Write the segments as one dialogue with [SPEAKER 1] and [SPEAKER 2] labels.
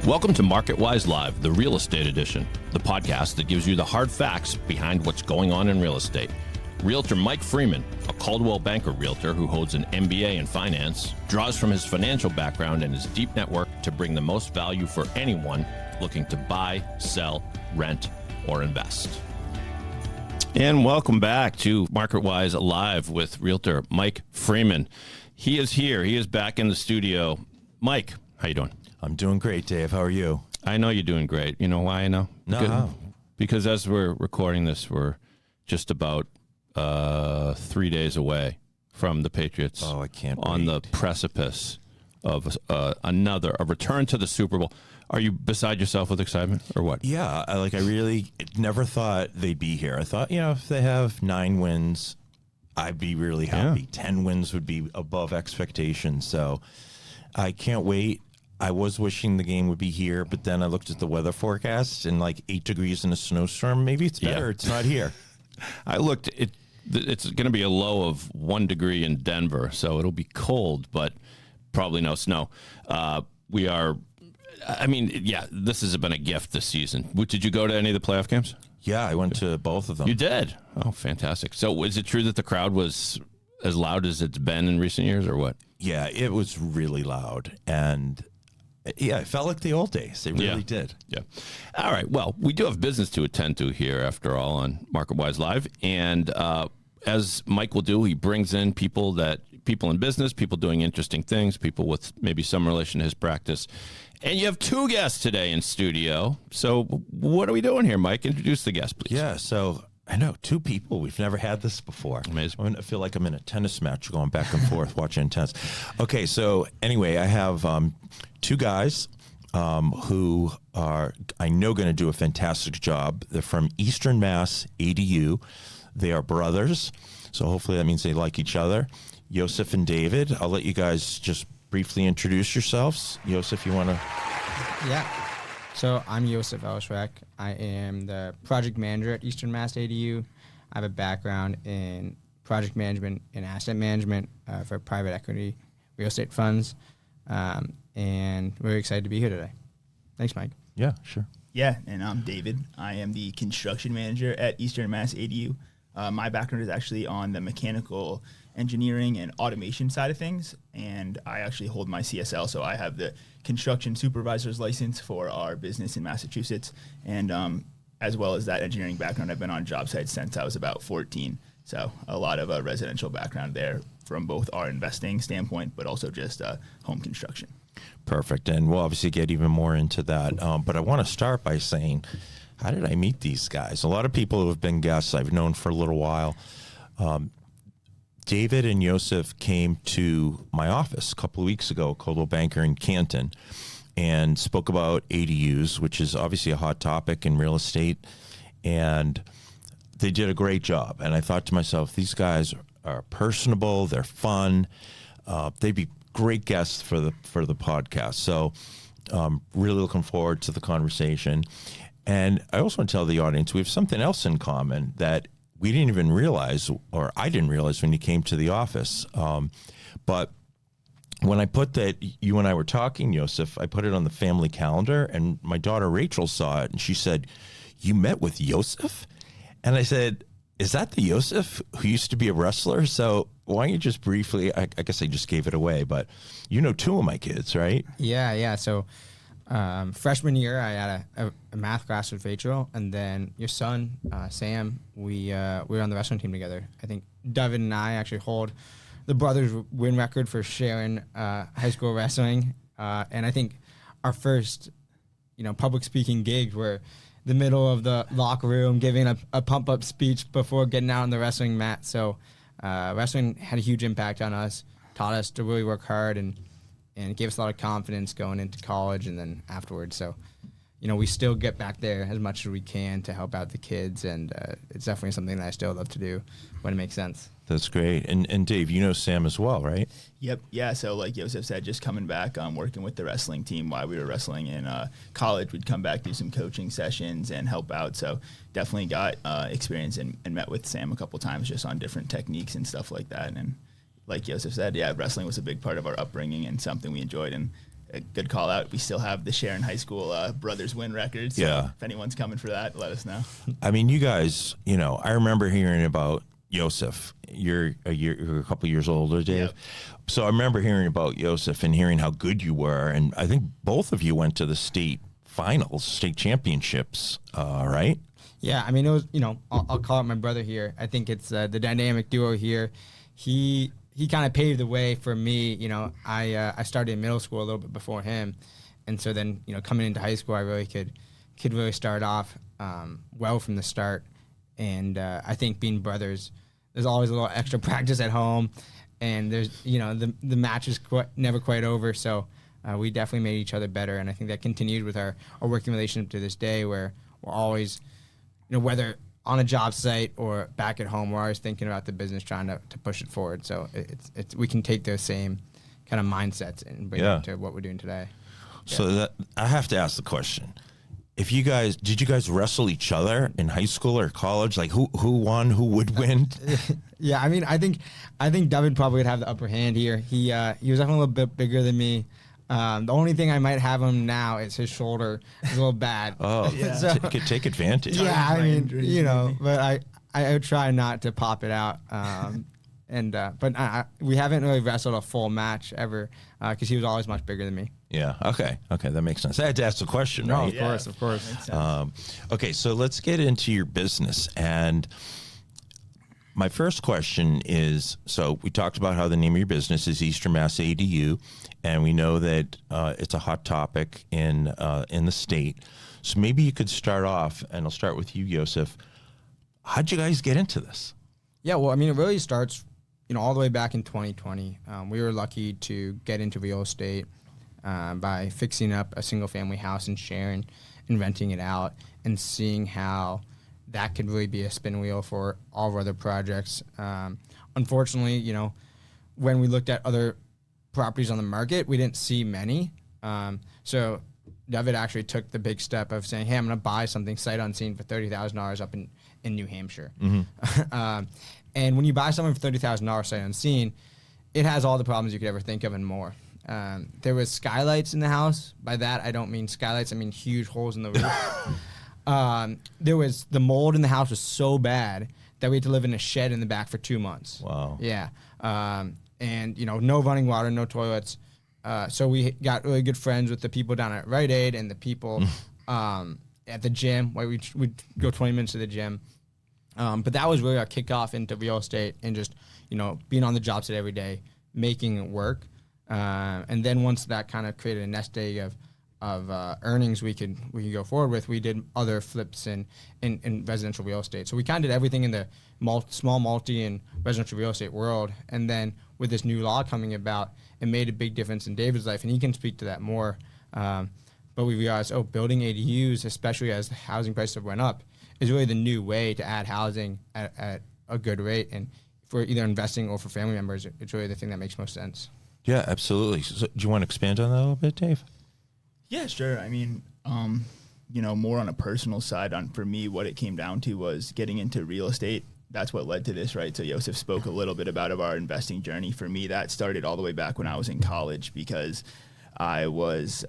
[SPEAKER 1] Welcome to MarketWise Live, the real estate edition, the podcast that gives you the hard facts behind what's going on in real estate. Realtor Mike Freeman, a Coldwell Banker realtor who holds an MBA in finance, draws from his financial background and his deep network to bring the most value for anyone looking to buy, sell, rent, or invest. And welcome back to MarketWise Live with Realtor Mike Freeman. He is here. He is back in the studio. Mike, how you doing?
[SPEAKER 2] I'm doing great, Dave. How are you?
[SPEAKER 1] I know you're doing great. You know why I know?
[SPEAKER 2] No.
[SPEAKER 1] Because as we're recording this, we're just about 3 days away from the Patriots.
[SPEAKER 2] Oh, I can't
[SPEAKER 1] on the precipice of a return to the Super Bowl. Are you beside yourself with excitement or what?
[SPEAKER 2] Yeah, I really never thought they'd be here. I thought, if they have 9 wins, I'd be really happy. Yeah. 10 wins would be above expectations. So I can't wait. I was wishing the game would be here, but then I looked at the weather forecast and 8 degrees in a snowstorm. Maybe it's better. Yeah. It's not here.
[SPEAKER 1] I looked. It's going to be a low of 1 degree in Denver, so it'll be cold, but probably no snow. This has been a gift this season. Did you go to any of the playoff games?
[SPEAKER 2] Yeah, I went to both of them.
[SPEAKER 1] You did? Oh, fantastic. So is it true that the crowd was as loud as it's been in recent years, or what?
[SPEAKER 2] Yeah, it was really loud, and yeah, it felt like the old days. It really did.
[SPEAKER 1] Yeah. All right. Well, we do have business to attend to here, after all, on MarketWise Live. And as Mike will do, he brings in people in business, people doing interesting things, people with maybe some relation to his practice. And you have 2 guests today in studio. So what are we doing here, Mike? Introduce the guest, please.
[SPEAKER 2] Yeah. So I know 2 people. We've never had this before.
[SPEAKER 1] Amazing.
[SPEAKER 2] I feel like I'm in a tennis match going back and forth watching tennis. Okay. So anyway, I have 2 guys who are, I know, going to do a fantastic job. They're from Eastern Mass ADU. They are brothers, so hopefully that means they like each other. Yosef and David, I'll let you guys just briefly introduce yourselves. Yosef, you want to?
[SPEAKER 3] Yeah. So I'm Yosef Ellis-Rech. I am the project manager at Eastern Mass ADU. I have a background in project management and asset management for private equity real estate funds. And we're excited to be here today. Thanks, Mike.
[SPEAKER 2] Yeah, sure.
[SPEAKER 4] Yeah, and I'm David. I am the construction manager at Eastern Mass ADU. My background is actually on the mechanical engineering and automation side of things, and I actually hold my CSL, so I have the construction supervisor's license for our business in Massachusetts, and as well as that engineering background, I've been on job sites since I was about 14, so a lot of residential background there from both our investing standpoint, but also just home construction.
[SPEAKER 2] Perfect. And we'll obviously get even more into that. But I want to start by saying, how did I meet these guys? A lot of people who have been guests I've known for a little while. David and Yosef came to my office a couple of weeks ago, Coldwell Banker in Canton, and spoke about ADUs, which is obviously a hot topic in real estate. And they did a great job. And I thought to myself, these guys are personable, they're fun, they'd be great guests for the podcast. So really looking forward to the conversation. And I also want to tell the audience we have something else in common that we didn't even realize, or I didn't realize when you came to the office. But when I put that, you and I were talking, Yosef, I put it on the family calendar, and my daughter Rachel saw it, and she said, "You met with Yosef?" And I said, "Is that the Yosef who used to be a wrestler?" So why don't you just briefly, I guess I just gave it away, but 2 of my kids, right?
[SPEAKER 3] Yeah. So freshman year, I had a math class with Rachel, and then your son, Sam, we were on the wrestling team together. I think David and I actually hold the brothers win record for sharing high school wrestling. And I think our first, public speaking gigs were the middle of the locker room giving a pump-up speech before getting out on the wrestling mat. So wrestling had a huge impact on us, taught us to really work hard, and it gave us a lot of confidence going into college and then afterwards. So, we still get back there as much as we can to help out the kids, and it's definitely something that I still love to do when it makes sense.
[SPEAKER 2] That's great. And Dave, you know Sam as well, right?
[SPEAKER 4] Yep. Yeah. So like Yosef said, just coming back, working with the wrestling team while we were wrestling in college, we'd come back, do some coaching sessions and help out. So definitely got experience and met with Sam a couple times just on different techniques and stuff like that. And like Yosef said, yeah, wrestling was a big part of our upbringing and something we enjoyed. And a good call out. We still have the Sharon High School brothers win record. So
[SPEAKER 2] Yeah.
[SPEAKER 4] if anyone's coming for that, let us know.
[SPEAKER 2] I mean, you guys, I remember hearing about Yosef. You're a couple years older, Dave.
[SPEAKER 4] Yep.
[SPEAKER 2] So I remember hearing about Yosef and hearing how good you were. And I think both of you went to the state finals, state championships, right?
[SPEAKER 3] Yeah, I mean, it was, I'll call it my brother here. I think it's the dynamic duo here. He kind of paved the way for me. I started in middle school a little bit before him. And so then, coming into high school, I really could really start off well from the start. And I think being brothers, there's always a little extra practice at home. And there's, the match is never quite over. So we definitely made each other better. And I think that continued with our working relationship to this day, where we're always, whether on a job site or back at home, we're always thinking about the business, trying to push it forward. So it's we can take those same kind of mindsets and bring it to what we're doing today.
[SPEAKER 2] So that I have to ask the question. Did you guys wrestle each other in high school or college? Like who won, who would win?
[SPEAKER 3] Yeah, I mean, I think David probably would have the upper hand here. He was definitely a little bit bigger than me. The only thing I might have him now is his shoulder is a little bad.
[SPEAKER 2] Oh,
[SPEAKER 4] Yeah.
[SPEAKER 2] so, could take advantage.
[SPEAKER 3] Yeah, I mean,
[SPEAKER 4] injuries,
[SPEAKER 3] but I would try not to pop it out. But we haven't really wrestled a full match ever because he was always much bigger than me.
[SPEAKER 2] Yeah. Okay. That makes sense. I had to ask the question,
[SPEAKER 3] No,
[SPEAKER 2] right?
[SPEAKER 3] of course.
[SPEAKER 4] Makes sense.
[SPEAKER 2] Okay, so let's get into your business. And my first question is, so we talked about how the name of your business is Eastern Mass ADU, and we know that it's a hot topic in the state. So maybe you could start off, and I'll start with you, Yosef. How'd you guys get into this?
[SPEAKER 3] Yeah, well, I mean, it really starts, all the way back in 2020. We were lucky to get into real estate by fixing up a single-family house in Sharon and renting it out and seeing how that could really be a spin wheel for all of our other projects. Unfortunately, when we looked at other properties on the market, we didn't see many. So David actually took the big step of saying, hey, I'm going to buy something sight unseen for $30,000 up in New Hampshire. Mm-hmm. And when you buy something for $30,000 sight unseen, it has all the problems you could ever think of and more. There was skylights in the house. By that, I don't mean skylights. I mean huge holes in the roof. There was the mold in the house was so bad that we had to live in a shed in the back for 2 months.
[SPEAKER 2] Wow.
[SPEAKER 3] Yeah. And no running water, no toilets. So we got really good friends with the people down at Rite Aid and the people at the gym. Where we'd go 20 minutes to the gym. But that was really our kickoff into real estate and just being on the job site every day, making it work. And then once that kind of created a nest egg of earnings we could go forward with, we did other flips in residential real estate. So we kind of did everything in the small multi and residential real estate world. And then with this new law coming about, it made a big difference in David's life, and he can speak to that more. But we realized, building ADUs, especially as the housing prices went up, is really the new way to add housing at a good rate. And for either investing or for family members, it's really the thing that makes most sense.
[SPEAKER 2] Yeah, absolutely. So, do you want to expand on that a little bit, Dave?
[SPEAKER 4] Yeah, sure. I mean, more on a personal side, for me, what it came down to was getting into real estate. That's what led to this, right? So Yosef spoke a little bit about our investing journey. For me, that started all the way back when I was in college because I was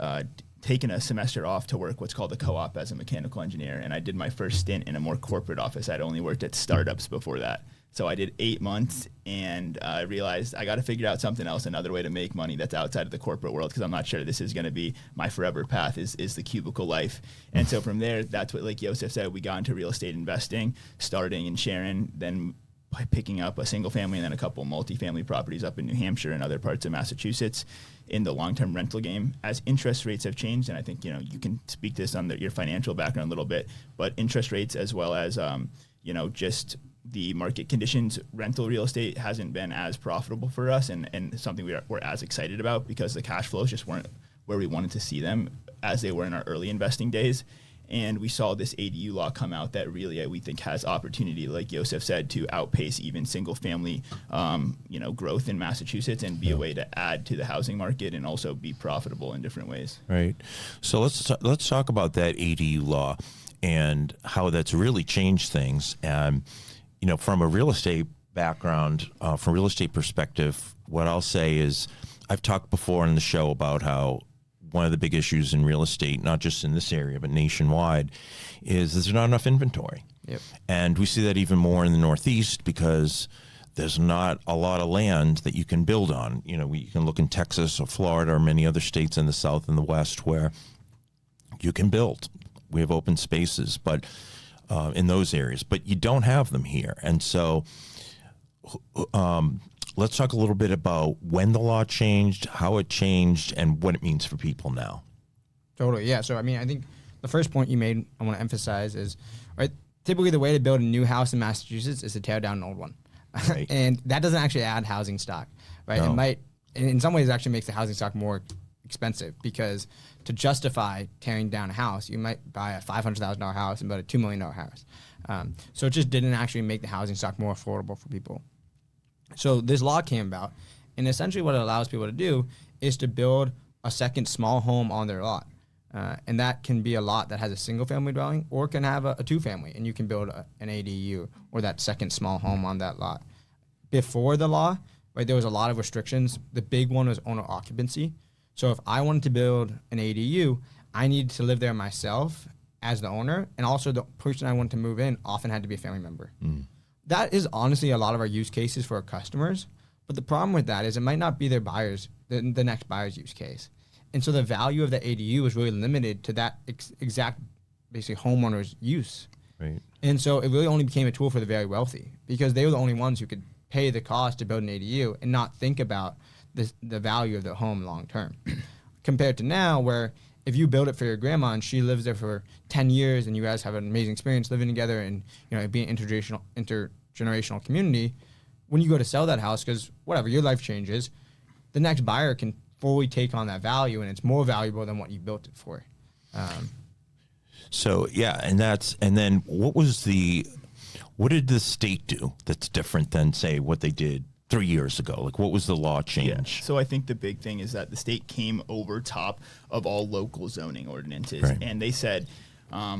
[SPEAKER 4] taking a semester off to work what's called a co-op as a mechanical engineer. And I did my first stint in a more corporate office. I'd only worked at startups before that. So I did 8 months and I realized I got to figure out something else, another way to make money that's outside of the corporate world, because I'm not sure this is going to be my forever path is the cubicle life. And so from there, that's what, like Yosef said, we got into real estate investing, starting in Sharon, then by picking up a single family and then a couple multifamily properties up in New Hampshire and other parts of Massachusetts in the long-term rental game. As interest rates have changed, and I think, you can speak to this on your financial background a little bit, but interest rates as well as, just the market conditions, rental real estate hasn't been as profitable for us and something we're as excited about because the cash flows just weren't where we wanted to see them as they were in our early investing days. And we saw this ADU law come out that really we think has opportunity, like Yosef said, to outpace even single family, growth in Massachusetts and be a way to add to the housing market and also be profitable in different ways.
[SPEAKER 2] Right. So let's talk about that ADU law and how that's really changed things. And from a real estate background, from a real estate perspective, what I'll say is I've talked before in the show about how one of the big issues in real estate, not just in this area, but nationwide, is there's not enough inventory.
[SPEAKER 3] Yep.
[SPEAKER 2] And we see that even more in the Northeast because there's not a lot of land that you can build on. You know, you can look in Texas or Florida or many other states in the South and the West where you can build. We have open spaces, but in those areas, but you don't have them here. And so let's talk a little bit about when the law changed, how it changed, and what it means for people now.
[SPEAKER 3] Totally, yeah. So, I mean, I think the first point you made, I want to emphasize is, right, typically the way to build a new house in Massachusetts is to tear down an old one. Right. And that doesn't actually add housing stock, right?
[SPEAKER 2] No.
[SPEAKER 3] It might, in some ways, it actually makes the housing stock more expensive because to justify tearing down a house, you might buy a $500,000 house and build a $2 million house. So it just didn't actually make the housing stock more affordable for people. So this law came about, and essentially what it allows people to do is to build a second small home on their lot. And that can be a lot that has a single family dwelling or can have a two family, and you can build an ADU or that second small home on that lot. Before the law, right, there was a lot of restrictions. The big one was owner occupancy. So if I wanted to build an ADU, I needed to live there myself as the owner, and also the person I wanted to move in often had to be a family member. That is honestly a lot of our use cases for our customers, but the problem with that is it might not be their buyers, the next buyer's use case. And so the value of the ADU is really limited to that exact, basically, homeowner's use.
[SPEAKER 2] Right.
[SPEAKER 3] And so it really only became a tool for the very wealthy because they were the only ones who could pay the cost to build an ADU and not think about the value of the home long term. Compared to now, where if you build it for your grandma and she lives there for 10 years and you guys have an amazing experience living together and, you know, being an intergenerational community, when you go to sell that house, because whatever, your life changes, the next buyer can fully take on that value and it's more valuable than what you built it for.
[SPEAKER 2] So, yeah, and then what did the state do that's different than, say, what they did 3 years ago? Like, what was the law change?
[SPEAKER 4] Yeah. So I think the big thing is that the state came over top of all local zoning ordinances.
[SPEAKER 2] Right.
[SPEAKER 4] And they said,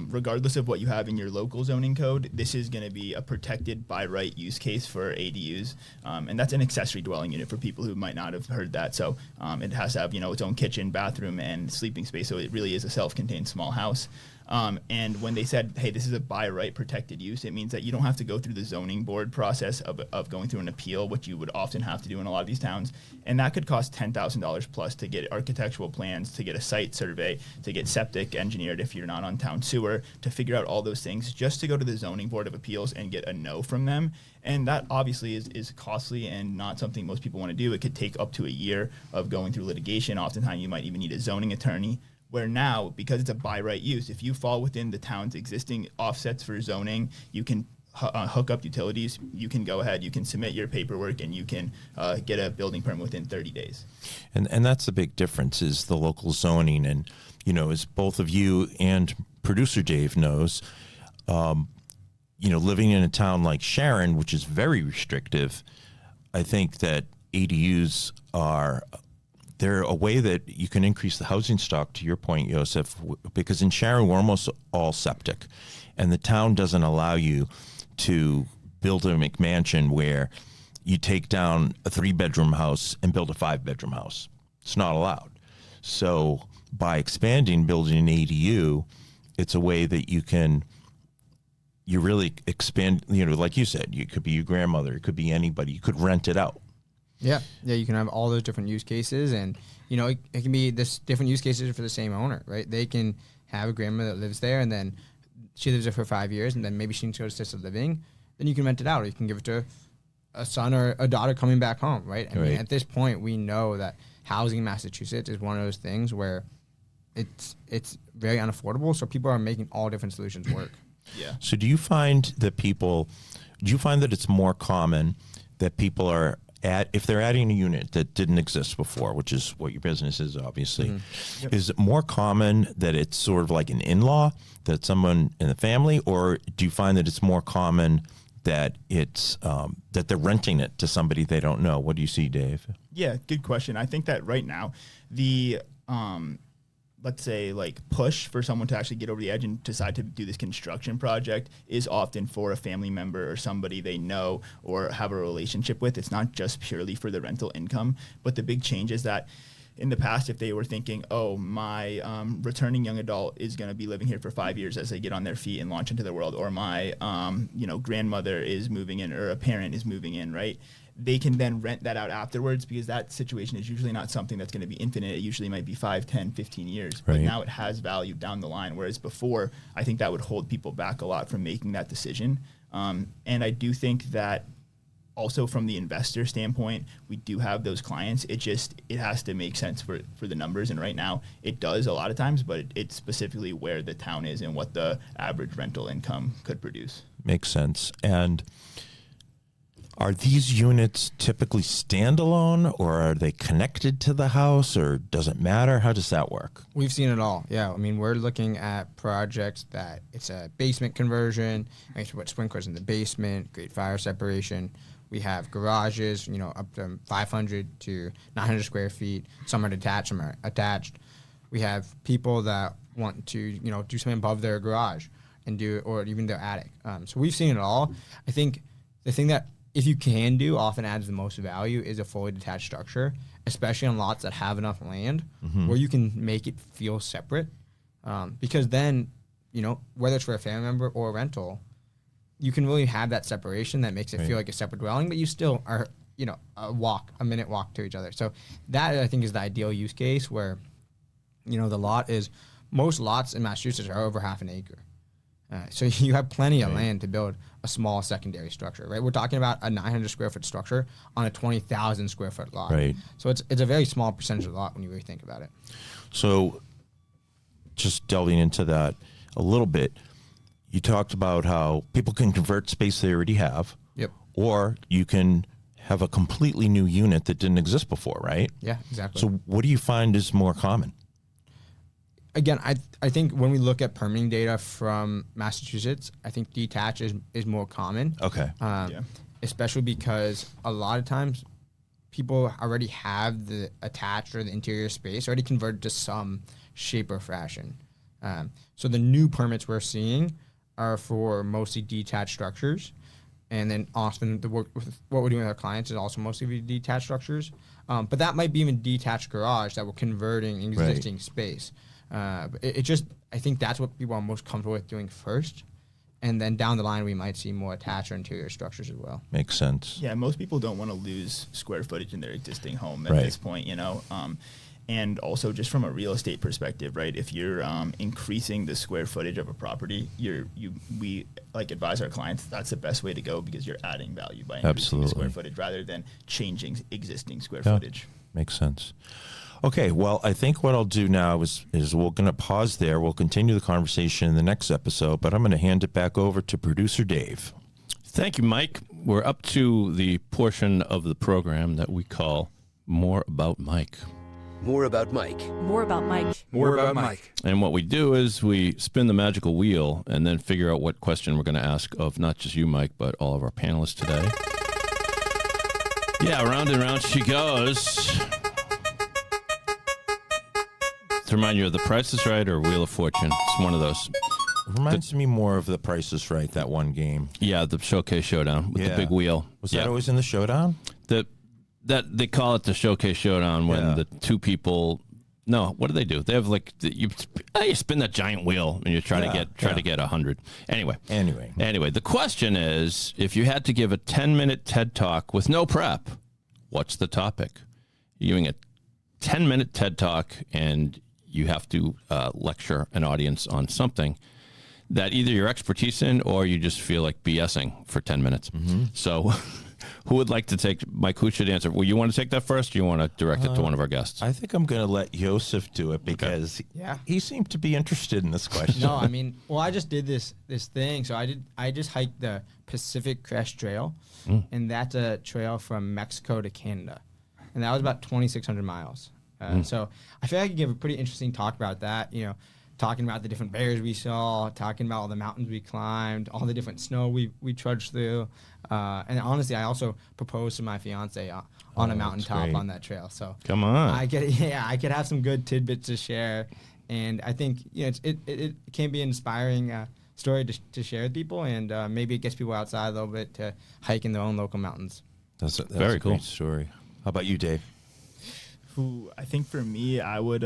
[SPEAKER 4] regardless of what you have in your local zoning code, this is going to be a protected by right use case for ADUs. And that's an accessory dwelling unit for people who might not have heard that. So it has to have, its own kitchen, bathroom, and sleeping space. So it really is a self-contained small house. And when they said, hey, this is a by right protected use, it means that you don't have to go through the zoning board process of going through an appeal, which you would often have to do in a lot of these towns. And that could cost $10,000 plus to get architectural plans, to get a site survey, to get septic engineered if you're not on town sewer, to figure out all those things just to go to the zoning board of appeals and get a no from them. And that obviously is costly and not something most people want to do. It could take up to a year of going through litigation. Oftentimes you might even need a zoning attorney. Where now, because it's a by right use, if you fall within the town's existing offsets for zoning, you can hook up utilities, you can go ahead, you can submit your paperwork, and you can get a building permit within 30 days.
[SPEAKER 2] And that's the big difference is the local zoning. And, as both of you and producer Dave knows, living in a town like Sharon, which is very restrictive, I think that ADUs they're a way that you can increase the housing stock, to your point, Yosef, because in Sharon, we're almost all septic. And the town doesn't allow you to build a McMansion where you take down a 3-bedroom house and build a 5-bedroom house. It's not allowed. So by building an ADU, it's a way that you really expand, like you said, it could be your grandmother, it could be anybody, you could rent it out.
[SPEAKER 3] Yeah, you can have all those different use cases, and it can be this different use cases for the same owner, right? They can have a grandmother that lives there, and then she lives there for 5 years, and then maybe she needs to go to assisted living. Then you can rent it out, or you can give it to a son or a daughter coming back home, right? I mean, at this point, we know that housing in Massachusetts is one of those things where it's very unaffordable, so people are making all different solutions work.
[SPEAKER 4] Yeah.
[SPEAKER 2] So do you find that it's more common that people are if they're adding a unit that didn't exist before, which is what your business is, obviously,
[SPEAKER 3] Mm-hmm. Yep.
[SPEAKER 2] is it more common that it's sort of like an in-law, that someone in the family, or do you find that it's more common that it's that they're renting it to somebody they don't know? What do you see, Dave?
[SPEAKER 4] Yeah, good question. I think that right now, the let's say push for someone to actually get over the edge and decide to do this construction project is often for a family member or somebody they know or have a relationship with. It's not just purely for the rental income, but the big change is that in the past, if they were thinking, oh, my returning young adult is going to be living here for 5 years as they get on their feet and launch into the world, or my grandmother is moving in, or a parent is moving in, right? They can then rent that out afterwards, because that situation is usually not something that's going to be infinite. It usually might be 5, 10, 15 years. But now it has value down the line, whereas before, I think that would hold people back a lot from making that decision. And I do think that also from the investor standpoint, we do have those clients. It has to make sense for the numbers. And right now it does a lot of times, but it's specifically where the town is and what the average rental income could produce.
[SPEAKER 2] Makes sense. And are these units typically standalone, or are they connected to the house, or does it matter? How does that work?
[SPEAKER 3] We've seen it all. Yeah. I mean, we're looking at projects that it's a basement conversion, make sure put sprinklers in the basement, great fire separation. We have garages, up to 500 to 900 square feet. Some are detached, some are attached. We have people that want to, do something above their garage and or even their attic. So we've seen it all. I think the thing that, if you can do, often adds the most value is a fully detached structure, especially on lots that have enough land where you can make it feel separate. Because then, whether it's for a family member or a rental, you can really have that separation that makes it feel like a separate dwelling, but you still are, a minute walk to each other. So that, I think, is the ideal use case where, most lots in Massachusetts are over half an acre. So you have plenty of land to build a small secondary structure, right? We're talking about a 900 square foot structure on a 20,000 square foot lot.
[SPEAKER 2] Right.
[SPEAKER 3] So it's a very small percentage of the lot when you really think about it.
[SPEAKER 2] So just delving into that a little bit, you talked about how people can convert space they already have.
[SPEAKER 3] Yep.
[SPEAKER 2] Or you can have a completely new unit that didn't exist before, right?
[SPEAKER 3] Yeah, exactly.
[SPEAKER 2] So what do you find is more common?
[SPEAKER 3] Again, I think when we look at permitting data from Massachusetts, I think detached is more common.
[SPEAKER 2] Okay.
[SPEAKER 3] Especially because a lot of times people already have the attached or the interior space already converted to some shape or fashion. So the new permits we're seeing are for mostly detached structures. And then often what we're doing with our clients is also mostly detached structures. But that might be even detached garage that we're converting existing space. I think that's what people are most comfortable with doing first. And then down the line, we might see more attached or interior structures as well.
[SPEAKER 2] Makes sense.
[SPEAKER 4] Yeah, most people don't want to lose square footage in their existing home at this point, and also just from a real estate perspective, right? If you're increasing the square footage of a property, we advise our clients that's the best way to go, because you're adding value by increasing the square footage rather than changing existing square footage.
[SPEAKER 2] Makes sense. Okay, well, I think what I'll do now is we're going to pause there. We'll continue the conversation in the next episode, but I'm going to hand it back over to producer Dave.
[SPEAKER 1] Thank you, Mike. We're up to the portion of the program that we call More About Mike.
[SPEAKER 5] More about Mike.
[SPEAKER 6] More about Mike.
[SPEAKER 7] More about Mike.
[SPEAKER 1] And what we do is we spin the magical wheel and then figure out what question we're going to ask of not just you, Mike, but all of our panelists today. Yeah, round and round she goes. To remind you of The Price is Right or Wheel of Fortune. It's one of those.
[SPEAKER 2] Reminds me more of The Price is Right, that one game.
[SPEAKER 1] Yeah, the Showcase Showdown with the big wheel.
[SPEAKER 2] Was that always in the showdown?
[SPEAKER 1] That they call it the Showcase Showdown when the two people. No, what do they do? They have you spin that giant wheel and you try to get 100. Anyway, the question is, if you had to give a 10-minute TED Talk with no prep, what's the topic? You're giving a 10-minute TED Talk and you have to lecture an audience on something that either your expertise in or you just feel like BSing for 10 minutes. Mm-hmm. So who would like to take, Mike, who should answer? Well, you want to take that first or you want to direct it to one of our guests?
[SPEAKER 2] I think I'm going to let Yosef do it because he seemed to be interested in this question.
[SPEAKER 3] No, I mean, I just did this thing. So I just hiked the Pacific Crest Trail, and that's a trail from Mexico to Canada. And that was about 2,600 miles. So I feel like I could give a pretty interesting talk about that, talking about the different bears we saw, talking about all the mountains we climbed, all the different snow we trudged through. And honestly, I also proposed to my fiance on a mountaintop on that trail. So
[SPEAKER 1] come on,
[SPEAKER 3] I could have some good tidbits to share. And I think it can be an inspiring story to share with people, and maybe it gets people outside a little bit to hike in their own local mountains.
[SPEAKER 2] That's
[SPEAKER 1] very
[SPEAKER 2] a
[SPEAKER 1] cool
[SPEAKER 2] great story. How about you, Dave?
[SPEAKER 4] Who I think for me, I would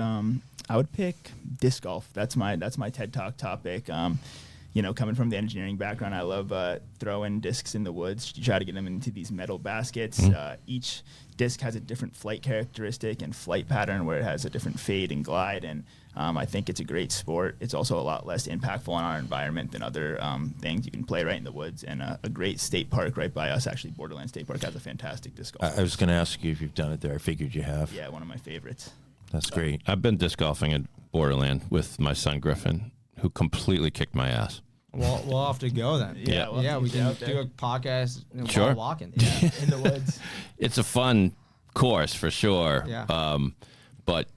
[SPEAKER 4] pick disc golf. That's my TED Talk topic. Coming from the engineering background, I love throwing discs in the woods. You try to get them into these metal baskets. Each disc has a different flight characteristic and flight pattern where it has a different fade and glide. And I think it's a great sport. It's also a lot less impactful on our environment than other things. You can play right in the woods, and a great state park right by us, actually, Borderland State Park, has a fantastic disc golf.
[SPEAKER 2] I was going to ask you if you've done it there. I figured you have.
[SPEAKER 4] Yeah, one of my favorites.
[SPEAKER 2] That's great.
[SPEAKER 1] I've been disc golfing at Borderland with my son Griffin, who completely kicked my ass.
[SPEAKER 3] We'll have to go then.
[SPEAKER 1] Yeah.
[SPEAKER 3] We can do a podcast
[SPEAKER 1] Sure.
[SPEAKER 3] while walking.
[SPEAKER 4] Yeah, in the woods.
[SPEAKER 1] It's a fun course for sure.
[SPEAKER 3] Yeah.
[SPEAKER 1] But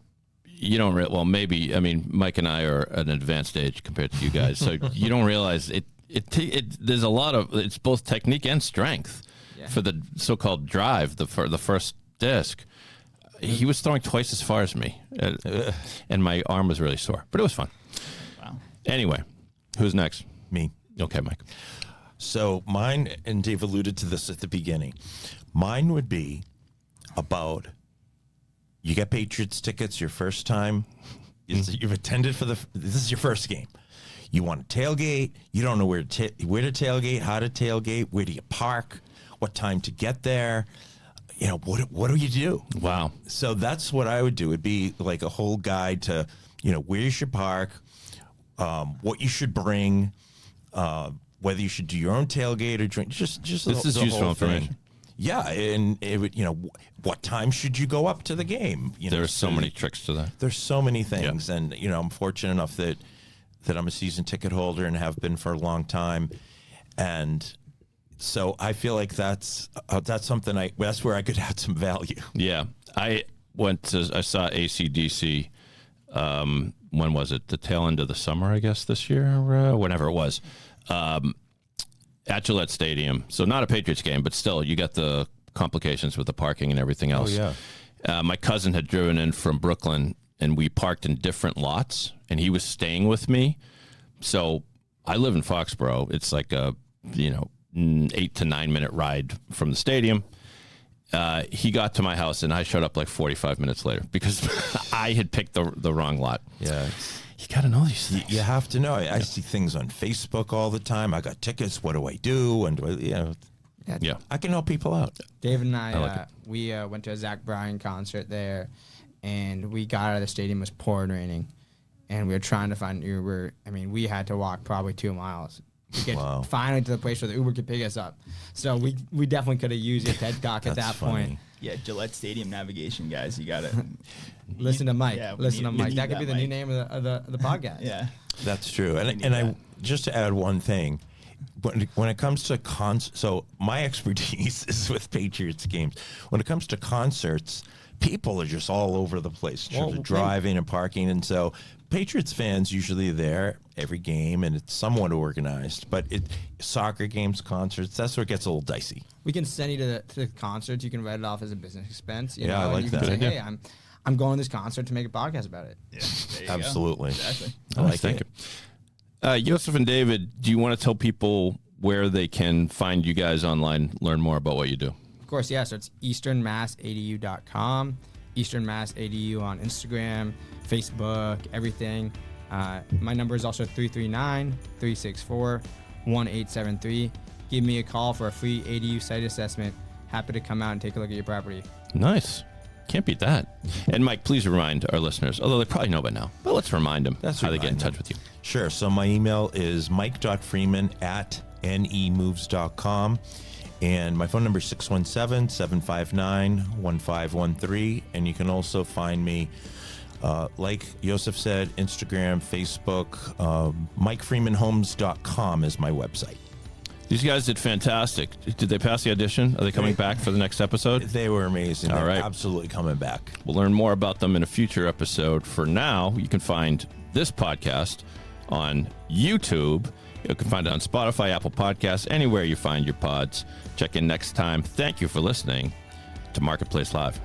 [SPEAKER 1] you don't maybe, I mean, Mike and I are at an advanced age compared to you guys, so you don't realize it there's a lot of, it's both technique and strength for the so-called drive, for the first disc. He was throwing twice as far as me, and my arm was really sore, but it was fun.
[SPEAKER 4] Wow.
[SPEAKER 1] Anyway, who's next?
[SPEAKER 2] Me.
[SPEAKER 1] Okay, Mike.
[SPEAKER 2] So mine, and Dave alluded to this at the beginning, mine would be about, you get Patriots tickets your first time. You've attended this is your first game. You want to tailgate. You don't know where to tailgate, how to tailgate, where do you park, what time to get there. What do you do?
[SPEAKER 1] Wow.
[SPEAKER 2] So that's what I would do. It'd be like a whole guide to, where you should park, what you should bring, whether you should do your own tailgate or drink. Just
[SPEAKER 1] this is useful information.
[SPEAKER 2] Yeah, and it would, what time should you go up to the game?
[SPEAKER 1] There's so many tricks to that.
[SPEAKER 2] There's so many things, and I'm fortunate enough that I'm a season ticket holder and have been for a long time, and so I feel like that's something that's where I could add some value.
[SPEAKER 1] Yeah, I saw AC/DC. When was it? The tail end of the summer, I guess, this year, whenever it was. At Gillette Stadium. So not a Patriots game, but still, you got the complications with the parking and everything else.
[SPEAKER 2] Oh, yeah.
[SPEAKER 1] My cousin had driven in from Brooklyn, and we parked in different lots, and he was staying with me. So I live in Foxborough. It's like a, 8 to 9 minute ride from the stadium. He got to my house, and I showed up like 45 minutes later because I had picked the wrong lot.
[SPEAKER 2] Yeah.
[SPEAKER 1] You got to know these things.
[SPEAKER 2] You have to know. I see things on Facebook all the time. I got tickets. What do I do? And
[SPEAKER 1] Yeah.
[SPEAKER 2] I can help people out.
[SPEAKER 3] Dave and I
[SPEAKER 1] like
[SPEAKER 3] we went to a Zach Bryan concert there, and we got out of the stadium. It was pouring raining, and we were trying to find an Uber. I mean, we had to walk probably 2 miles to get finally to the place where the Uber could pick us up. So we definitely could have used your TED Talk at that point.
[SPEAKER 4] Yeah, Gillette Stadium navigation, guys. You got it.
[SPEAKER 3] Listen to Mike.
[SPEAKER 4] Yeah,
[SPEAKER 3] Listen to Mike. That could be the new
[SPEAKER 4] Mike.
[SPEAKER 3] name of the podcast.
[SPEAKER 4] Yeah.
[SPEAKER 2] That's true. And I just to add one thing, when it comes to so my expertise is with Patriots games. When it comes to concerts, people are just all over the place in terms of driving and parking, and so Patriots fans usually are there every game, and it's somewhat organized. But soccer games, concerts, that's where it gets a little dicey.
[SPEAKER 3] We can send you to the concerts. You can write it off as a business expense. You know?
[SPEAKER 2] I like
[SPEAKER 3] you
[SPEAKER 2] that.
[SPEAKER 3] Can say, hey, I'm going to this concert to make a podcast about it.
[SPEAKER 4] Yeah. There you
[SPEAKER 2] Absolutely.
[SPEAKER 4] Go. Exactly.
[SPEAKER 2] I like
[SPEAKER 1] Thank
[SPEAKER 2] it.
[SPEAKER 1] you. Yosef and David, do you want to tell people where they can find you guys online, learn more about what you do?
[SPEAKER 3] Of course, yeah. So it's easternmassadu.com, easternmassadu on Instagram, Facebook, everything. My number is also 339-364-1873. Give me a call for a free ADU site assessment. Happy to come out and take a look at your property.
[SPEAKER 1] Nice. Can't beat that. And Mike, please remind our listeners, although they probably know by now, but let's remind them how they get in touch with you.
[SPEAKER 2] Sure. So my email is mike.freeman@nemoves.com. And my phone number is 617-759-1513. And you can also find me, like Yosef said, Instagram, Facebook. MikeFreemanHomes.com is my website.
[SPEAKER 1] These guys did fantastic. Did they pass the audition? Are they coming back for the next episode?
[SPEAKER 2] They were amazing.
[SPEAKER 1] All
[SPEAKER 2] They're
[SPEAKER 1] right.
[SPEAKER 2] absolutely coming back.
[SPEAKER 1] We'll learn more about them in a future episode. For now, you can find this podcast on YouTube. You can find it on Spotify, Apple Podcasts, anywhere you find your pods. Check in next time. Thank you for listening to Marketplace Live.